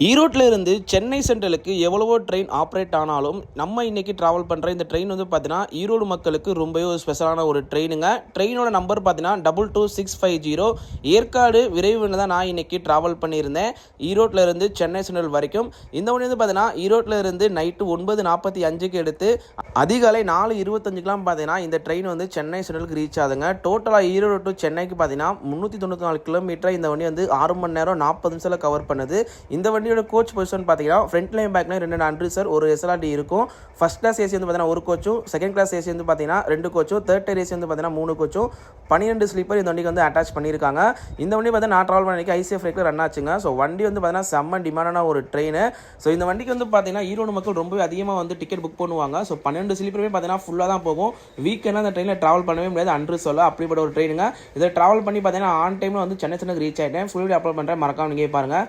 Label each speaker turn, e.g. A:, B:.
A: ஈரோட்டில் இருந்து சென்னை சென்ட்ரலுக்கு எவ்வளவோ ட்ரெயின் ஆப்ரேட் ஆனாலும் நம்ம இன்னைக்கு ட்ராவல் பண்ணுற இந்த ட்ரெயின் வந்து பார்த்தீங்கன்னா ஈரோடு மக்களுக்கு ரொம்பவே ஒரு ஸ்பெஷலான ஒரு ட்ரெயினுங்க. ட்ரெயினோட நம்பர் பார்த்தீங்கன்னா 22650. ஏற்காடு விரைவில் தான் நான் இன்னைக்கு ட்ராவல் பண்ணியிருந்தேன் ஈரோட்டில் இருந்து சென்னை சென்ட்ரல் வரைக்கும். இந்த வண்டி வந்து பார்த்தீங்கன்னா ஈரோட்டில் இருந்து நைட்டு 9:45க்கு எடுத்து அதிகாலை 4:25க்கெலாம் பார்த்தீங்கன்னா இந்த ட்ரெயின் வந்து சென்னை சென்ட்ரலுக்கு ரீச் ஆகுதுங்க. டோட்டலாக ஈரோடு டு சென்னைக்கு பார்த்தீங்கன்னா 394 கிலோமீட்டர் இந்த வண்டி வந்து 6 மணி நேரம் 40 நிமிஷத்தில் கவர் பண்ணுது. இந்த வண்டியோட கோச் பொசிஷன் பார்த்தீங்கன்னா ஃப்ரண்ட்லையும் பேக்லையும் 2 அன்ரிசர் ஒரு எஸ்எல்ஆர்டி இருக்கும். ஃபர்ஸ்ட் கிளாஸ் ஏசி வந்து பார்த்தீங்கன்னா ஒரு கோச்சும், செகண்ட் கிளாஸ் ஏசி வந்து பார்த்தீங்கன்னா 2 கோச்சும், தேர்ட் டயர் ஏசி வந்து பார்த்தீங்கன்னா 3 கோச்சும், 12 ஸ்லீப்பர் இந்த வண்டிக்கு வந்து அட்டாச் பண்ணியிருக்காங்க. இந்த வண்டி பார்த்தீங்கன்னா நான் ட்ராவல் பண்ணி ஐசிஎஃப் ரேக்கில் ரன் ஆச்சுங்க. ஸோ வண்டி வந்து பார்த்தீங்கன்னா செம்ம டிமாண்டான ஒரு ட்ரெயின். ஸோ இந்த வண்டிக்கு வந்து பார்த்தீங்கன்னா ஈரோடு மக்கள் ரொம்பவே அதிகமாக வந்து டிக்கெட் புக் பண்ணுவாங்க. ஸோ 12 ஸ்லீப்பருமே பார்த்தீங்கன்னா ஃபுல்லாக தான் போகும். வீக்கெண்டில் அந்த ட்ரெயினில் ட்ராவல் பண்ணவே முடியாது, அன்ரிசர்வில் அப்படிப்பட்ட ஒரு ட்ரெயினுங்க. இதை ட்ராவல் பண்ணி பார்த்தீங்கன்னா ஆன் டைமில் வந்து சென்னை சென்னைக்கு ரீச் ஆகிட்டேன். ஃபுல் வீடியோ அப்லோட் பண்ணுறேன், மறக்காம நீங்கள் பாருங்கள்.